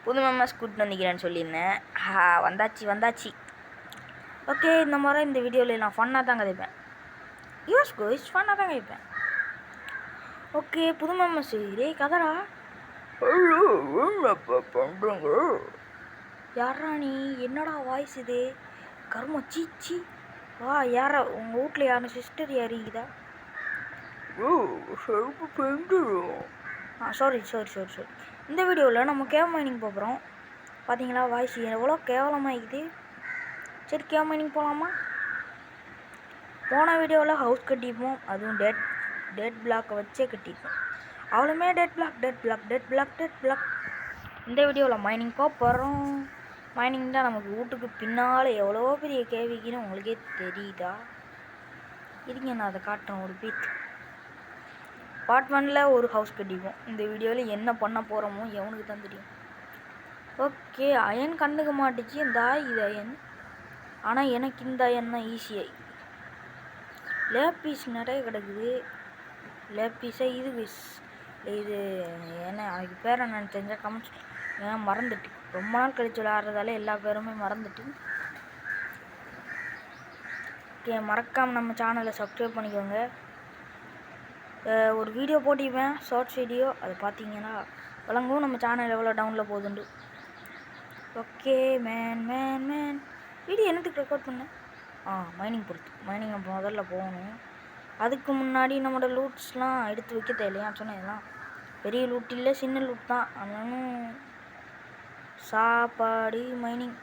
புது மெம்பர்ஸ் கூட்டிட்டு வந்துக்கிறேன்னு சொல்லியிருந்தேன். வந்தாச்சு. ஓகே, இந்த முறை இந்த வீடியோவில் நான் ஃபன்னாக தான் கதைப்பேன். ஃபன்னாக தான் கதைப்பேன். ஓகே, புது மெம்பர்ஸ் கதரா பண்ணுறங்க. யாரா நீ? என்னடா வாய்ஸ் இது? கரும சீச்சி வா. யாரா உங்கள் வீட்டில் யாரும் சிஸ்டர் யாரிக்குதா? சாரி. இந்த வீடியோவில் நம்ம கேவ் மைனிங் போகிறோம். பார்த்தீங்களா வாய்ஸ் எவ்வளோ கேவலமாக இருக்குது. சரி, கேவ் மைனிங் போகலாமா? போன வீடியோவில் ஹவுஸ் கட்டிப்போம், அதுவும் டெட் பிளாக்கை வச்சே கட்டிப்போம். அவ்வளோமே டெட் பிளாக். இந்த வீடியோவில் மைனிங் போகிறோம். மைனிங் தான் நமக்கு வீட்டுக்கு பின்னால் எவ்வளோ பெரிய கேவிக்குன்னு உங்களுக்கே தெரியுதா? இதுங்க நான் அதை காட்டுறேன் ஒரு பீட். பார்ட் 1ல் ஒரு ஹவுஸ் கட்டிப்போம். இந்த வீடியோவில் என்ன பண்ண போகிறோமோ எவனுக்கு தான் தெரியும். ஓகே, அயன் கண்டுக்க மாட்டுச்சு. இது அயன். ஆனால் எனக்கு இந்த அயன் தான் ஈஸியாகி. லேப்பீஸ் நிறைய கிடக்குது. லேப்பீஸாக இது என்ன அதுக்கு பேர் என்னன்னு தெரிஞ்சால் கமெண்ட்ஸ். ஏன் மறந்துட்டு ரொம்ப நாள் கழிச்சு விளையாடுறதால எல்லா பேருமே மறந்துட்டு. ஓகே, மறக்காமல் நம்ம சேனலை சப்ஸ்கிரைப் பண்ணிக்கோங்க. ஒரு வீடியோ போட்டிப்பேன், ஷார்ட்ஸ் வீடியோ. அதை பார்த்தீங்கன்னா வழங்கும் நம்ம சேனல் எவ்வளோ டவுனில் போகுதுண்டு. ஓகே மேன் வீடியோ என்னத்துக்கு ரெக்கார்ட் பண்ணேன்? மைனிங் மைனிங் முதல்ல போகணும். அதுக்கு முன்னாடி நம்மளோட லூட்ஸ்லாம் எடுத்து வைக்க தேவையான்னு சொன்னேன். இதெல்லாம் பெரிய லூட் இல்லை, சின்ன லூட் தான். ஆனாலும் சாப்பாடு மைனிங்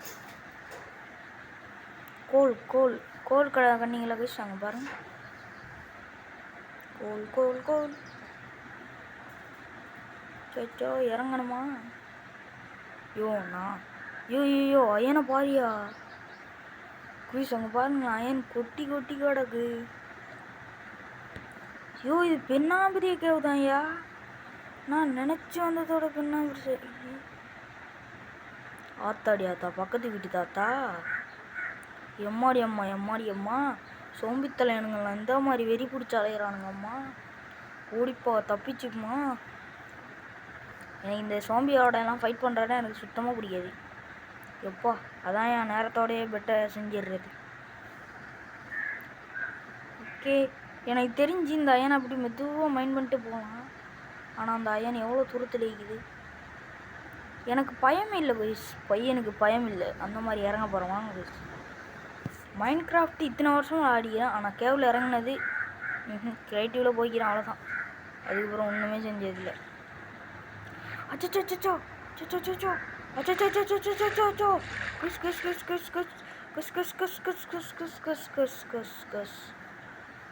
கோல் கடை கண்ணிங்களை வச்சுட்டாங்க பாருங்க. கோல் சச்சோ, இறங்கணுமா? ஐயோ அயனை பாரியா குயிஸ். அங்கே பாருங்களா, அயன் கொட்டி கிடக்கு. இது பெண்ணாம்பரிய கேவுதான்யா. நான் நினச்சி வந்ததோட பெண்ணாம்பரி. சரி, ஆத்தா பக்கத்து வீட்டு தாத்தா. எம்மாடி அம்மா சோம்பித்தலையானுங்களா இந்த மாதிரி வெறி பிடிச்சி அலையிறானுங்கம்மா. ஓடிப்போ, தப்பிச்சுக்குமா. எனக்கு இந்த சோம்பியோட எல்லாம் ஃபைட் பண்ணுறதா எனக்கு சுத்தமாக பிடிக்காது. எப்போ அதான் என் நேரத்தோடையே பெட்டர் செஞ்சிடுறது. ஓகே, எனக்கு தெரிஞ்சு இந்த அயன் அப்படி மெதுவாக மைண்ட் பண்ணிட்டு போகலாம். ஆனால் அந்த அயன் எவ்வளோ தூரத்தில் இருக்குது. எனக்கு பயம் இல்லை போய்ஸ், பையனுக்கு பயம் இல்லை. அந்த மாதிரி இறங்க போகிறோம் வாங்க போய்ஸ். மைண்ட் கிராஃப்ட் இத்தனை வருஷம் ஆடிக்கிறேன். ஆனால் கேவில் இறங்கினது கிரியேட்டிவில் போய்க்கிறேன், அவ்வளோதான். அதுக்கப்புறம் ஒன்றுமே செஞ்சதில்லை. அச்சோ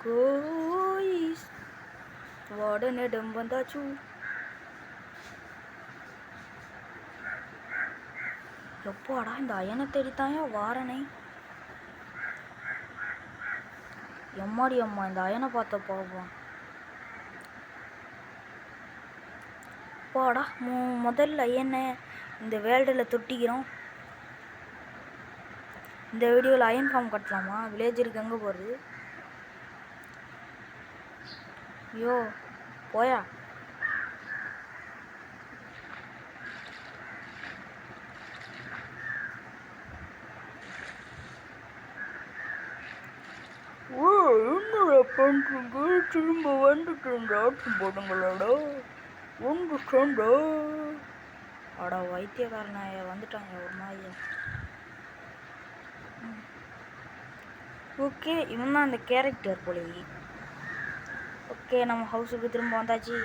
கோயிஸ் வாடனிடம் வந்தாச்சு. எப்போடா இந்த அயனை தேடித்தாயா வாரனை. எம்மாடி அம்மா இந்த அயனை பார்த்த போவோம். போடா முதல்ல அயனை இந்த வேல்டில் தொட்டிக்கிறோம். இந்த வீடியோவில் அயன் ஃபார்ம் கட்டலாமா? வில்லேஜருக்கு எங்கே போகிறது? ஐயோ போயா. என்னடா பண்ணுறீங்க? திரும்ப வந்துட்டு ஆட்டம் போடுங்களாடா. ஒன்று சேர்ந்தா அடா வைத்தியக்காரனாய வந்துட்டாங்க ஒரு மாதிரியா. ஓகே, இவன் தான் அந்த கேரக்டர் போலயே. ஓகே, நம்ம ஹவுஸுக்கு திரும்ப வந்தாச்சு.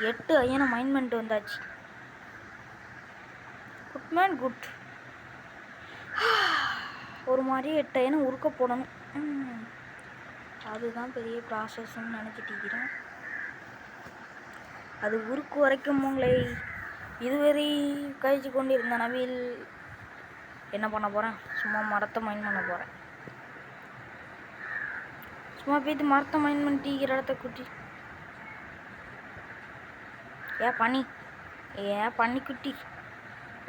8 அயனை மைண்ட் பண்ணிட்டு வந்தாச்சு. Good man good. ஒரு மாதிரி 8 அயனை உருக்க போடணும். அதுதான் பெரிய ப்ராசஸ்ன்னு நினச்சிட்டிக்கிறேன். அது உருக்கு வரைக்கும் உங்களை இதுவரை கழிச்சு கொண்டு இருந்த நபில் என்ன பண்ண போகிறேன்? சும்மா மரத்தை மைண்ட் பண்ண போகிறேன். சும்மா போய்த்து மரத்தை மைண்ட் பண்ணிட்டு இடத்த குட்டி.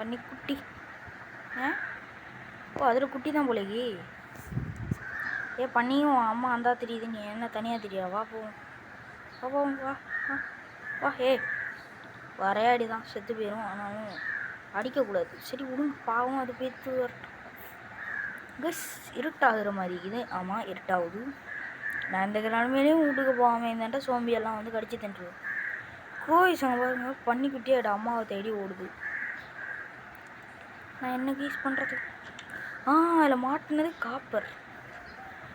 பன்னிக்குட்டி அதில் குட்டி தான் போலகி. பண்ணியும் அம்மா அந்தா தெரியுது, நீ என்ன தனியாக தெரியாது. வா போவோம் வா. வரையாடி தான் செத்து போயிடும். ஆனாலும் அடிக்கக்கூடாது. சரி விடுங்க, பாவம் அது பேத்து வரட்டும். கஸ் இருட்டாகிற மாதிரி இது. ஆமாம், இருட்டாகுது. நான் இந்த கிராமேலேயும் வீட்டுக்கு போகாமல் இருந்தாண்டா சோம்பியெல்லாம் வந்து கடிச்சு தின்றுவோம். கோய் சங்க பாருங்க, பன்னிக்குட்டியோட அம்மாவை தேடி ஓடுது. நான் என்ன யூஸ் பண்ணுறது? அதில் மாட்டினது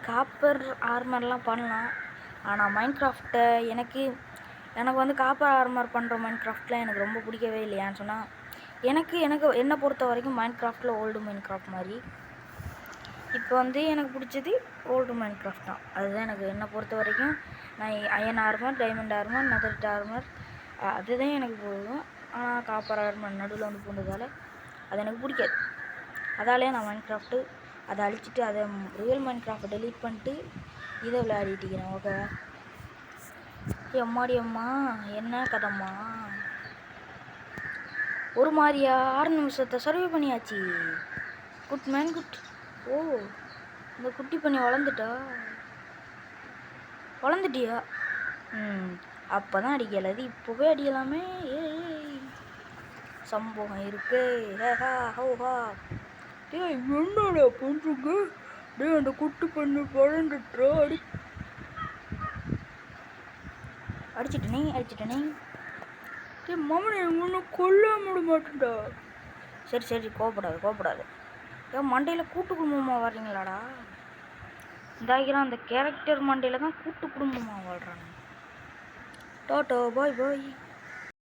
காப்பர் ஆர்மர்லாம் பண்ணலாம். ஆனால் மைன்கிராஃப்ட்டை எனக்கு வந்து காப்பர் ஆர்மர் பண்ணுற மைன்கிராஃப்டில் எனக்கு ரொம்ப பிடிக்கவே இல்லை. ஏன்னு சொன்னால் எனக்கு என்னை பொறுத்த வரைக்கும் மைன்கிராஃப்டில் ஓல்டு மைன்கிராஃப்ட் மாதிரி. இப்போ வந்து எனக்கு பிடிச்சது ஓல்டு மைன்கிராஃப்ட் தான். அதுதான் எனக்கு என்னை பொறுத்த வரைக்கும். நான் iron armour, diamond armour, netherite armour அதுதான் எனக்கு போதும். ஆனால் காப்பர் ஆர்மர் நடுவில் வந்து பூந்ததால் அது எனக்கு பிடிக்காது. அதாலே நான் மைன்கிராஃப்ட்டு அதை அழிச்சிட்டு அதை ரியல் மைன்கிராஃப்டை டெலீட் பண்ணிட்டு இதை விளையாடிட்டுக்கிறேன். ஓகே அம்மாடி அம்மா, என்ன கதம்மா? ஒரு மாதிரியா 6 நிமிஷத்தை சர்வே பண்ணியாச்சு. Good man good. ஓ, இந்த குட்டி பண்ணி வளர்ந்துட்டியா? அப்போ தான் அடிக்கலை, அது இப்போவே அடிக்கலாமே. சம்பவம் இருக்கு. ஹோஹா என்னடா பண்ணுங்க? டே, அந்த குட்டி பண்ணி வளர்ந்துட்டா. அடிச்சிட்டனே. டே மாமனே, ஒன்றும் கொல்ல விட மாட்டேன்டா. சரி கோபப்படாது. ஏன் மண்டையில் கூட்டு குடும்பமாக வர்றீங்களாடா? இந்தாகிறான் அந்த கேரக்டர் மண்டையில் தான் கூட்டு குடும்பமாக வாழ்கிறாங்க. டாட்டா பாய் பாய்.